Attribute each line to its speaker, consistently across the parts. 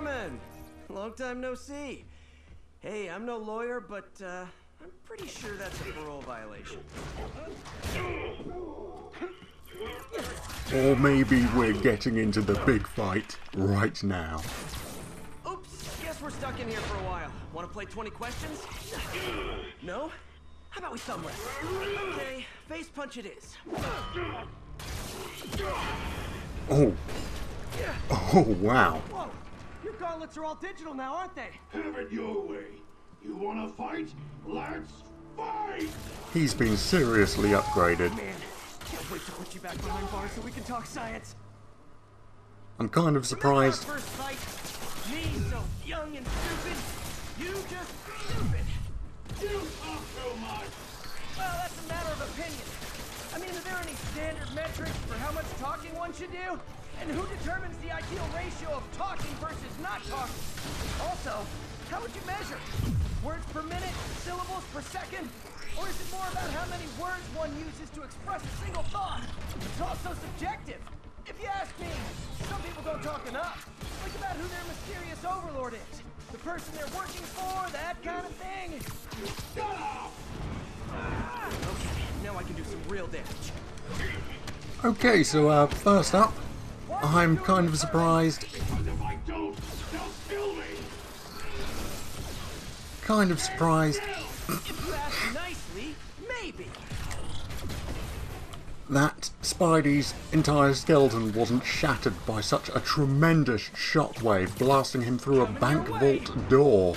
Speaker 1: Herman! Long time no see. Hey, I'm no lawyer, but I'm pretty sure that's a parole violation.
Speaker 2: Or maybe we're getting into the big fight right now.
Speaker 1: Oops, guess we're stuck in here for a while. Want to play 20 questions? No? How about we thumb wrestle? Okay, face punch it is.
Speaker 2: Oh. Oh, wow.
Speaker 1: Whoa, your gauntlets are all digital now, aren't they?
Speaker 3: Have it your way. You wanna fight? Let's fight!
Speaker 2: He's been seriously upgraded.
Speaker 1: Man, can't wait to put you back behind bars so we can talk science.
Speaker 2: I'm kind of surprised.
Speaker 1: First fight, me so young and stupid, you just stupid.
Speaker 3: You talk too much!
Speaker 1: Well, that's a matter of opinion. I mean, are there any standard metrics for how much talking one should do? And who determines the ideal ratio of talking versus not talking? Also, how would you measure? Words per minute? Syllables per second? Or is it more about how many words one uses to express a single thought? It's also subjective. If you ask me, some people don't talk enough. Think about who their mysterious overlord is. The person they're working for, that kind of thing.
Speaker 3: Shut up!
Speaker 1: Okay, now I can do some real damage.
Speaker 2: Okay, so first up, I'm kind of surprised.
Speaker 3: Because if I don't, they'll kill me!
Speaker 2: Kind of surprised
Speaker 1: If you ask nicely, maybe.
Speaker 2: that Spidey's entire skeleton wasn't shattered by such a tremendous shockwave blasting him through a bank vault door.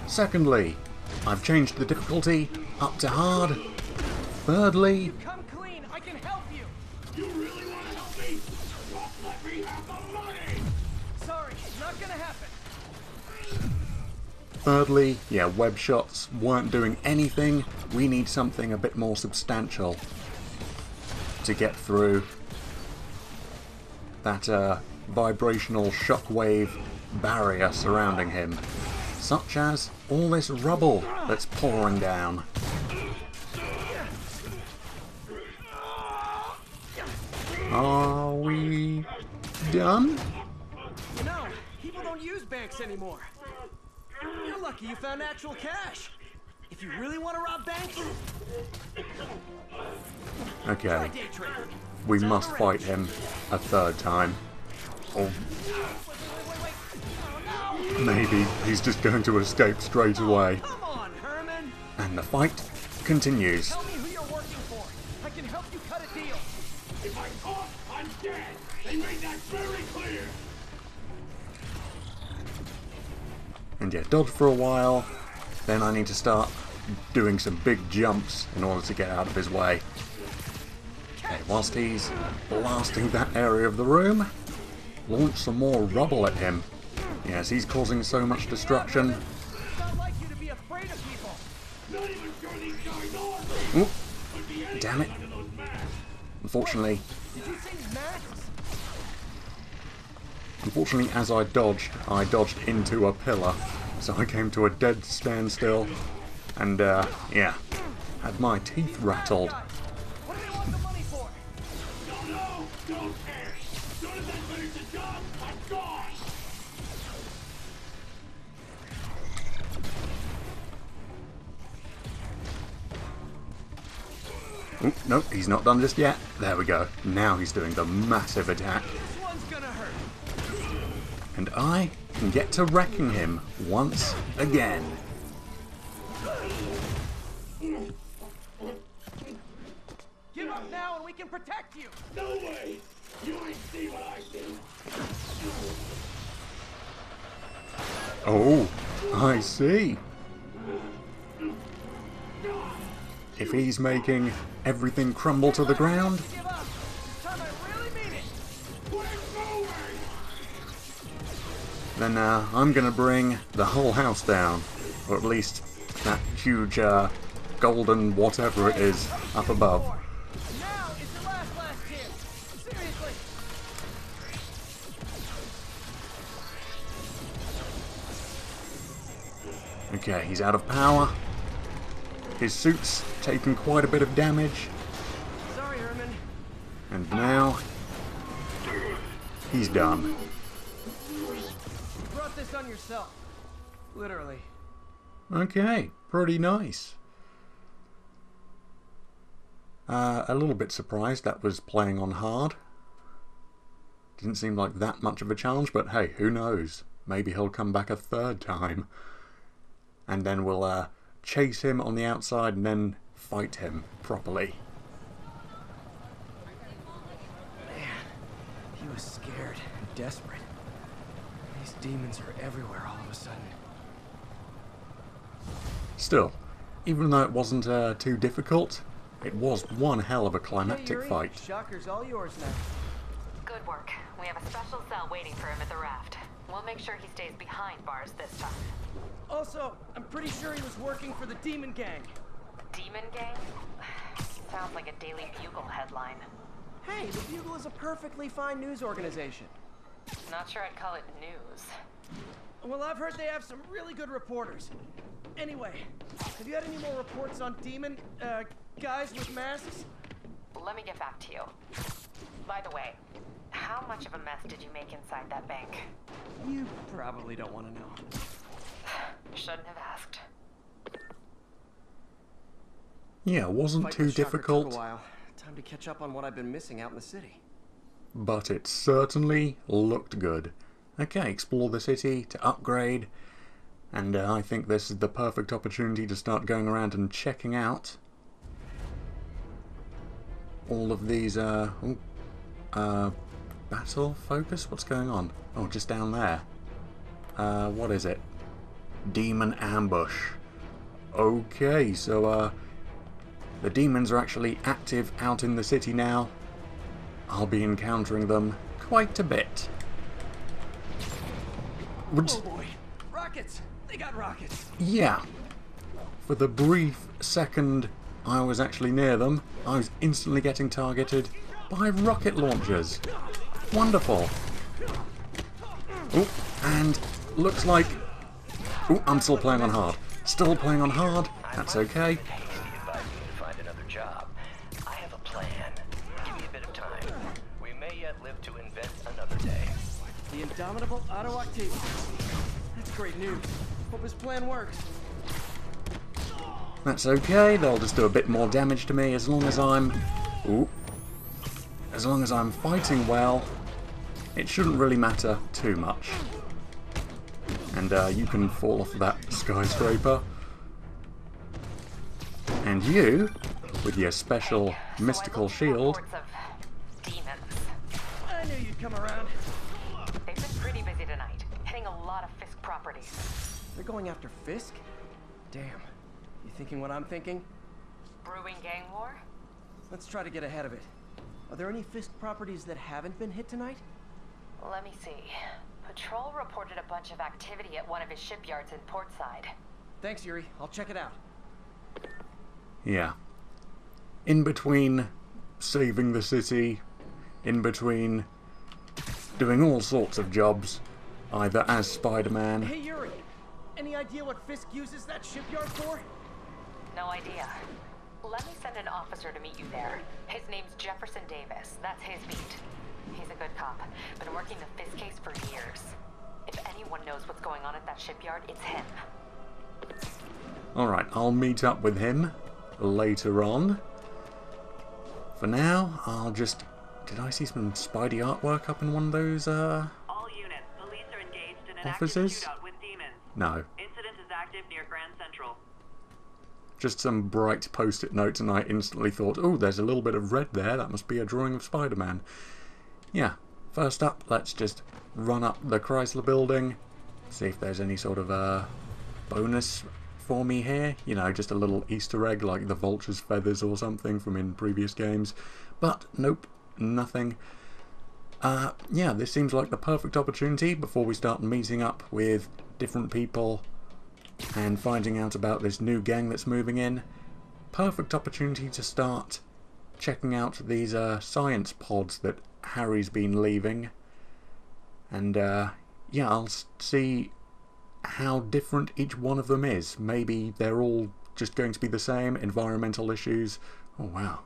Speaker 2: Secondly, I've changed the difficulty up to hard. Thirdly,
Speaker 1: Come clean, I can help you.
Speaker 3: You really wanna help me? Just let me have the money!
Speaker 1: Sorry, not gonna happen.
Speaker 2: Thirdly, yeah, web shots weren't doing anything. We need something a bit more substantial to get through that vibrational shockwave barrier surrounding him, such as all this rubble that's pouring down. Are we done?
Speaker 1: You know, people don't use banks anymore. You're lucky you found actual cash. If you really want to rob banks, try
Speaker 2: Okay,
Speaker 1: day trading.
Speaker 2: we must fight him a third time. Or
Speaker 1: Wait. Oh, no.
Speaker 2: maybe he's just going to escape straight away.
Speaker 1: Come on, Herman.
Speaker 2: And the fight continues.
Speaker 1: Tell me who you're working for. I can help you cut a deal.
Speaker 3: If I talk, I'm dead! They made that very clear!
Speaker 2: And yeah, dodge for a while. Then I need to start doing some big jumps in order to get out of his way. Okay, whilst he's blasting that area of the room, launch some more rubble at him. Yes, he's causing so much destruction.
Speaker 1: It's not like you to be afraid of people.
Speaker 3: Not even sure these guys are!
Speaker 2: Oop,
Speaker 3: Could be anything
Speaker 2: damn it.
Speaker 3: under those masks!
Speaker 2: Unfortunately,
Speaker 1: Did you say masks?
Speaker 2: as I dodged into a pillar. So I came to a dead standstill. And yeah, had my teeth rattled.
Speaker 1: What do they want the money for?
Speaker 3: Don't know! Don't care! As soon as I finish the job, I'm gone!
Speaker 2: Oop, nope, he's not done just yet. There we go. Now he's doing the massive attack.
Speaker 1: This one's gonna hurt.
Speaker 2: And I can get to wrecking him once again.
Speaker 1: Give up now and we can protect you.
Speaker 3: No way! You ain't see what I see!
Speaker 2: Oh, I see. If he's making everything crumble to the ground,
Speaker 1: Give up. This time I really mean it.
Speaker 3: We're going!
Speaker 2: then I'm gonna bring the whole house down. Or at least that huge golden whatever it is up above.
Speaker 1: Now is the last chance. Seriously.
Speaker 2: Okay, he's out of power. His suit's taken quite a bit of damage.
Speaker 1: Sorry, Herman.
Speaker 2: And now he's done.
Speaker 1: Brought this this on yourself. Literally.
Speaker 2: Okay, pretty nice. A little bit surprised that was playing on hard. Didn't seem like that much of a challenge, but hey, who knows? Maybe he'll come back a third time. And then we'll chase him on the outside and then fight him properly.
Speaker 1: Man, he was scared and desperate. These demons are everywhere all of a sudden.
Speaker 2: Still, even though it wasn't too difficult, it was one hell of a
Speaker 1: Hey,
Speaker 2: climactic
Speaker 1: Yuri,
Speaker 2: fight.
Speaker 1: Shocker's all yours now.
Speaker 4: Good work. We have a special cell waiting for him at the raft. We'll make sure he stays behind bars this time.
Speaker 1: Also, I'm pretty sure he was working for the Demon Gang.
Speaker 4: Demon Gang? Sounds like a Daily Bugle headline.
Speaker 1: Hey, the Bugle is a perfectly fine news organization.
Speaker 4: Not sure I'd call it news.
Speaker 1: Well, I've heard they have some really good reporters. Anyway, have you had any more reports on demon, guys with masks?
Speaker 4: Let me get back to you. By the way, how much of a mess did you make inside that bank?
Speaker 1: You probably don't want to know.
Speaker 4: Shouldn't have asked.
Speaker 2: Yeah, it wasn't
Speaker 1: Fight
Speaker 2: too
Speaker 1: with Shocker
Speaker 2: difficult,
Speaker 1: took a while. Time to catch up on what I've been missing out in the city.
Speaker 2: but it certainly looked good. Okay, explore the city to upgrade, and I think this is the perfect opportunity to start going around and checking out all of these, battle focus? What's going on? Oh, just down there. What is it? Demon ambush. Okay, so, the demons are actually active out in the city now. I'll be encountering them quite a bit.
Speaker 1: Oh boy, rockets! They got rockets!
Speaker 2: Yeah. For the brief second I was actually near them, I was instantly getting targeted by rocket launchers. Wonderful. Oh, and looks like... Oh, I'm still playing on hard. Still playing on hard. That's okay.
Speaker 5: Find another job. I have a plan. Give me a bit of time. We may yet live to invent another day.
Speaker 1: The indomitable Otto Octavius. That's great news. Hope his plan works.
Speaker 2: That's okay. They'll just do a bit more damage to me as long as I'm... Ooh. As long as I'm fighting well, it shouldn't really matter too much. And you can fall off that skyscraper. And you, with your special mystical shield...
Speaker 4: Reports of demons.
Speaker 1: I knew you'd come around.
Speaker 4: They've been pretty busy tonight, hitting a lot of Fisk properties.
Speaker 1: They're going after Fisk? Damn. You thinking what I'm thinking?
Speaker 4: Brewing gang war?
Speaker 1: Let's try to get ahead of it. Are there any Fisk properties that haven't been hit tonight?
Speaker 4: Let me see. Patrol reported a bunch of activity at one of his shipyards in Portside.
Speaker 1: Thanks, Yuri. I'll check it out.
Speaker 2: Yeah. In between saving the city, in between doing all sorts of jobs, either as Spider-Man...
Speaker 1: Hey, Yuri. Any idea what Fisk uses that shipyard for?
Speaker 4: No idea. Let me send an officer to meet you there. His name's Jefferson Davis. That's his beat. He's a good cop. Been working the Fisk case for years. If anyone knows what's going on at that shipyard, it's him.
Speaker 2: Alright, I'll meet up with him later on. For now, I'll just... Did I see some Spidey artwork up in one of those,
Speaker 6: All units, police are engaged in an
Speaker 2: offices?
Speaker 6: active shootout with demons.
Speaker 2: No.
Speaker 6: Incident is active near Grand Central.
Speaker 2: Just some bright post-it notes, and I instantly thought, oh, there's a little bit of red there, that must be a drawing of Spider-Man. Yeah, first up, let's just run up the Chrysler building, see if there's any sort of bonus for me here. You know, just a little Easter egg like the vulture's feathers or something from in previous games. But nope, nothing. Yeah, this seems like the perfect opportunity before we start meeting up with different people and finding out about this new gang that's moving in. Perfect opportunity to start checking out these science pods that Harry's been leaving. And yeah, I'll see how different each one of them is. Maybe they're all just going to be the same. Environmental issues. Oh wow.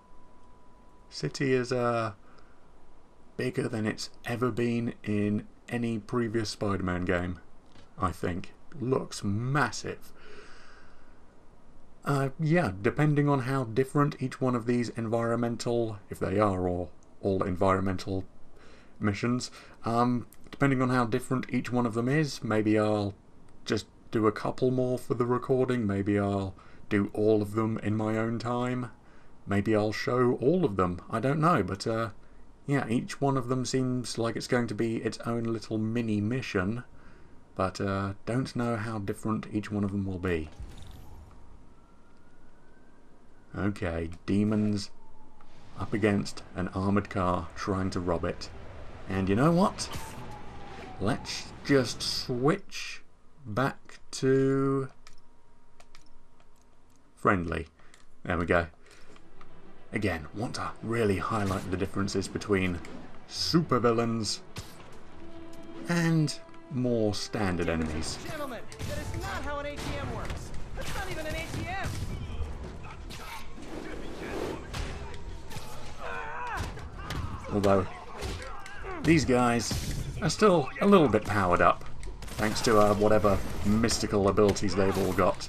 Speaker 2: City is bigger than it's ever been in any previous Spider-Man game. I think. Looks massive. Yeah, depending on how different each one of these environmental, if they are all environmental missions, depending on how different each one of them is, maybe I'll just do a couple more for the recording, maybe I'll do all of them in my own time, maybe I'll show all of them, I don't know, but yeah, each one of them seems like it's going to be its own little mini mission, but don't know how different each one of them will be. Okay, demons up against an armoured car trying to rob it. And you know what? Let's just switch back to friendly. There we go. Again, want to really highlight the differences between supervillains and more standard enemies.
Speaker 1: Gentlemen, that is not how an ATM works. That's not even an ATM.
Speaker 2: Although these guys are still a little bit powered up, thanks to whatever mystical abilities they've all got.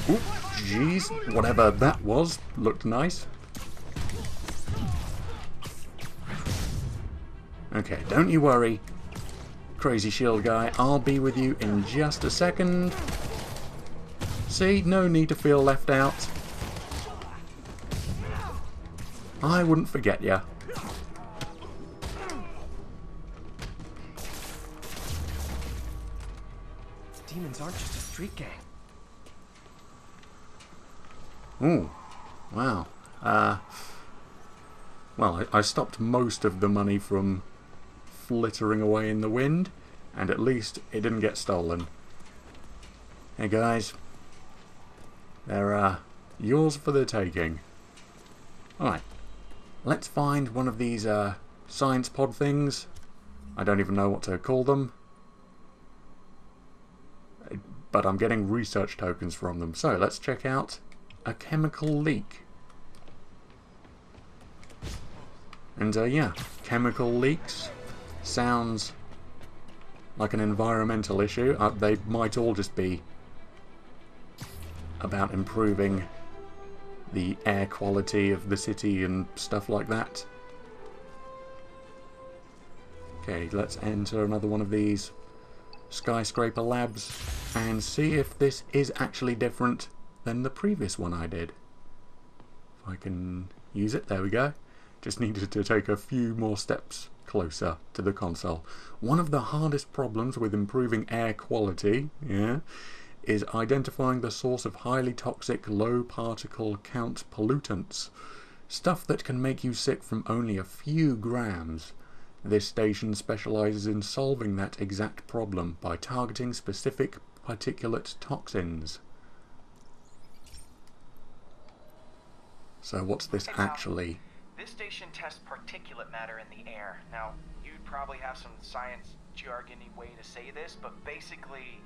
Speaker 2: Oop, jeez, whatever that was, looked nice. Okay, don't you worry, crazy shield guy, I'll be with you in just a second. See, no need to feel left out. I wouldn't forget ya.
Speaker 1: Demons aren't just a street gang.
Speaker 2: Ooh, wow. Well, I stopped most of the money from flittering away in the wind, and at least it didn't get stolen. Hey guys, they're yours for the taking. Alright. Let's find one of these science pod things. I don't even know what to call them. But I'm getting research tokens from them. So let's check out a chemical leak. And yeah, chemical leaks sounds like an environmental issue. They might all just be about improving the air quality of the city and stuff like that. Okay, let's enter another one of these skyscraper labs and see if this is actually different than the previous one I did. If I can use it, there we go. Just needed to take a few more steps closer to the console. One of the hardest problems with improving air quality, is identifying the source of highly toxic, low particle count pollutants. Stuff that can make you sick from only a few grams. This station specializes in solving that exact problem by targeting specific particulate toxins. So what's this actually?
Speaker 7: This station tests particulate matter in the air. Now, you'd probably have some science jargony way to say this, but basically,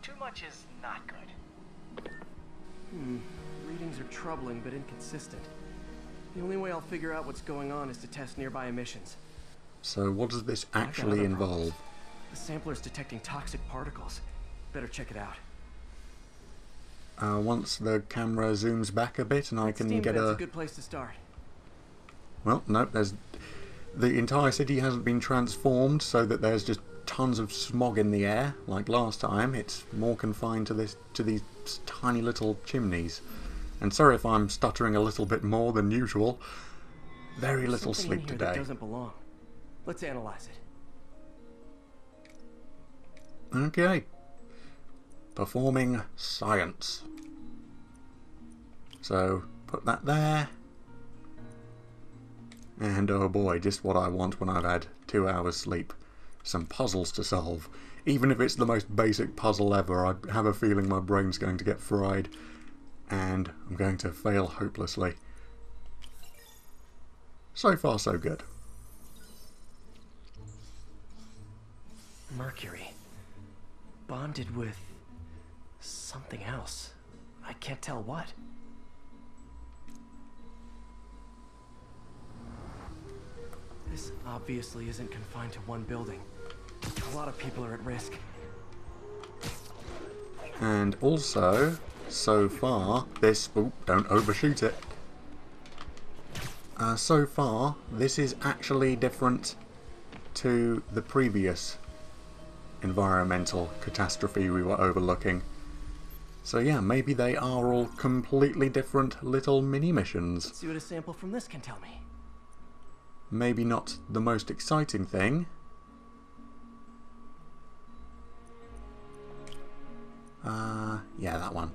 Speaker 7: too much is not good.
Speaker 1: Readings are troubling but inconsistent. The only way I'll figure out what's going on is to test nearby emissions.
Speaker 2: So what does this actually involve?
Speaker 1: The sampler's detecting toxic particles. Better check it out.
Speaker 2: Once the camera zooms back a bit and I can get
Speaker 1: a good place to start.
Speaker 2: Well, nope, the entire city hasn't been transformed so that there's just tons of smog in the air like last time. It's more confined to these tiny little chimneys. And sorry if I'm stuttering a little bit more than usual. Very little sleep today.
Speaker 1: That doesn't belong. Let's analyze it.
Speaker 2: Okay. Performing science. So put that there. And oh boy, just what I want when I've had 2 hours sleep. Some puzzles to solve. Even if it's the most basic puzzle ever, I have a feeling my brain's going to get fried. And I'm going to fail hopelessly. So far, so good.
Speaker 1: Mercury. Bonded with something else. I can't tell what. This obviously isn't confined to one building. A lot of people are at risk.
Speaker 2: And also, so far, this... Oop, don't overshoot it. So far, this is actually different to the previous environmental catastrophe we were overlooking. So yeah, maybe they are all completely different little mini-missions.
Speaker 1: Let's see what a sample from this can tell me.
Speaker 2: Maybe not the most exciting thing. Yeah, that one.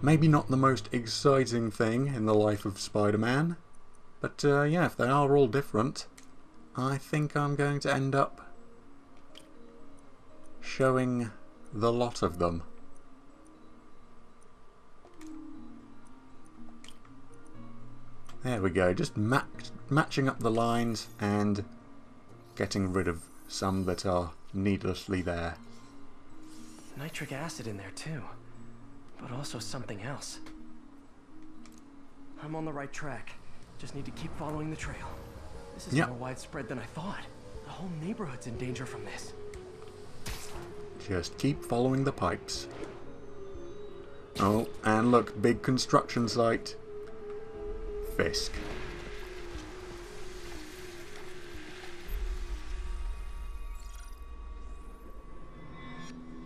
Speaker 2: Maybe not the most exciting thing in the life of Spider-Man. But yeah, if they are all different, I think I'm going to end up showing the lot of them. There we go, just matching up the lines and getting rid of some that are needlessly there.
Speaker 1: Nitric acid in there too, but also something else. I'm on the right track. Just need to keep following the trail. This is more widespread than I thought. The whole neighborhood's in danger from this.
Speaker 2: Just keep following the pipes. Oh, and look, big construction site. Fisk.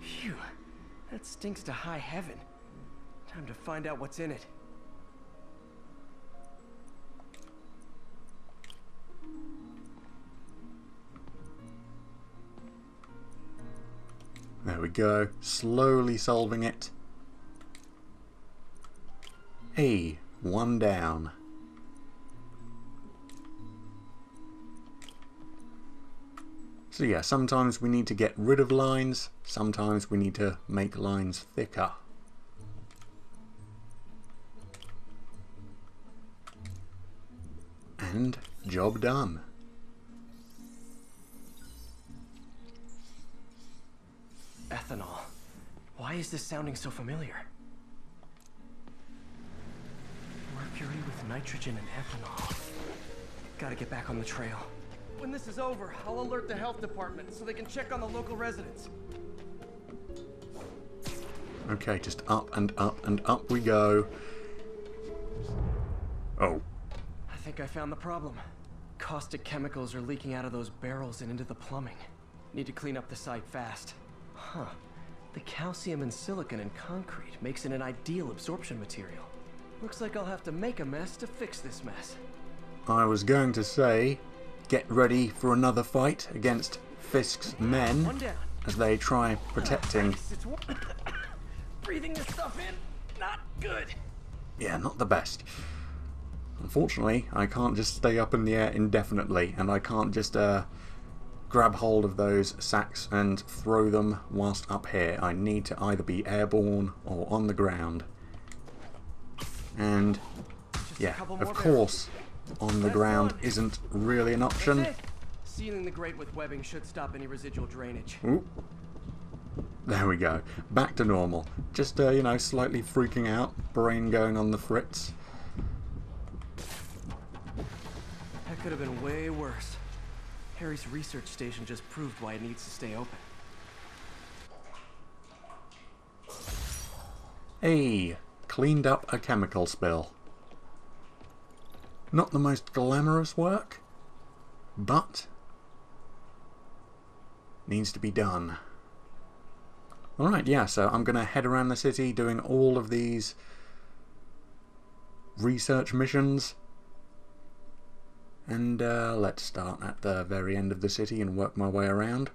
Speaker 1: Phew, that stinks to high heaven. Time to find out what's in it.
Speaker 2: There we go, slowly solving it. Hey, one down. So yeah, sometimes we need to get rid of lines, sometimes we need to make lines thicker. And job done.
Speaker 1: Ethanol. Why is this sounding so familiar? Mercury with nitrogen and ethanol. Gotta get back on the trail. When this is over, I'll alert the health department so they can check on the local residents.
Speaker 2: Okay, just up and up and up we go. Oh.
Speaker 1: I think I found the problem. Caustic chemicals are leaking out of those barrels and into the plumbing. Need to clean up the site fast. Huh. The calcium and silicon in concrete makes it an ideal absorption material. Looks like I'll have to make a mess to fix this mess.
Speaker 2: I was going to say, get ready for another fight against Fisk's men as they try protecting...
Speaker 1: Breathing this stuff in, not good.
Speaker 2: Yeah, not the best. Unfortunately, I can't just stay up in the air indefinitely, and I can't just grab hold of those sacks and throw them whilst up here. I need to either be airborne or on the ground. And yeah, of course, on the ground isn't really an option.
Speaker 1: Sealing the grate with webbing should stop any residual drainage.
Speaker 2: Ooh. There we go. Back to normal. Just, you know, slightly freaking out. Brain going on the fritz.
Speaker 1: That could have been way worse. Harry's research station just proved why it needs to stay open.
Speaker 2: Hey, cleaned up a chemical spill. Not the most glamorous work, but needs to be done. Alright, yeah, so I'm going to head around the city doing all of these research missions. And let's start at the very end of the city and work my way around.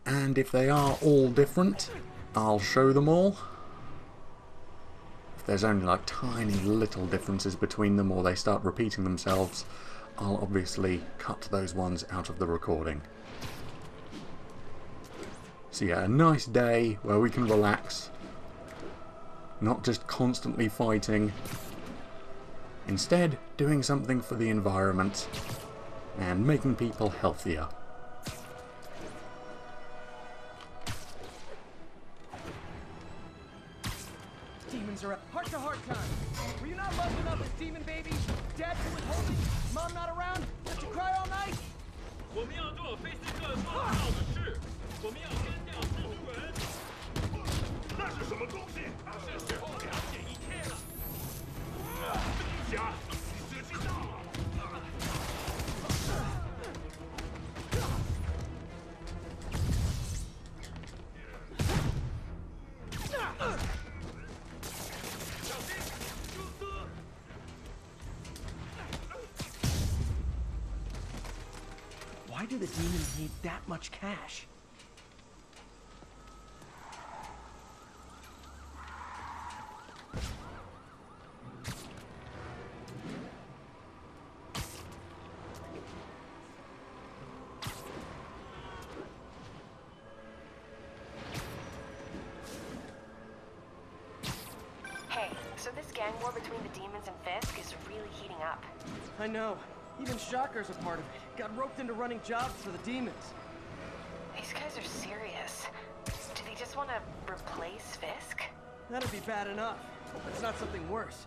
Speaker 2: And if they are all different, I'll show them all. If there's only like tiny little differences between them or they start repeating themselves, I'll obviously cut those ones out of the recording. So yeah, a nice day where we can relax, not just constantly fighting. Instead, doing something for the environment and making people healthier.
Speaker 1: Demons are at heart-to-heart time. Were you not loved enough as demon babies? Dad was withholding? Mom not around? Let you cry all night?
Speaker 3: 我们要做菲斯特做不到的事，我们要干掉蜘蛛人。那是什么东西？是时候了解一切了。冰侠，你时机到了。小心，蛛丝！
Speaker 1: Why do the demons need that much cash?
Speaker 8: Hey, so this gang war between the demons and Fisk is really heating up.
Speaker 1: I know. Even Shocker's a part of it. Got roped into running jobs for the demons.
Speaker 8: These guys are serious. Do they just want to replace Fisk?
Speaker 1: That'd be bad enough. Hope it's not something worse.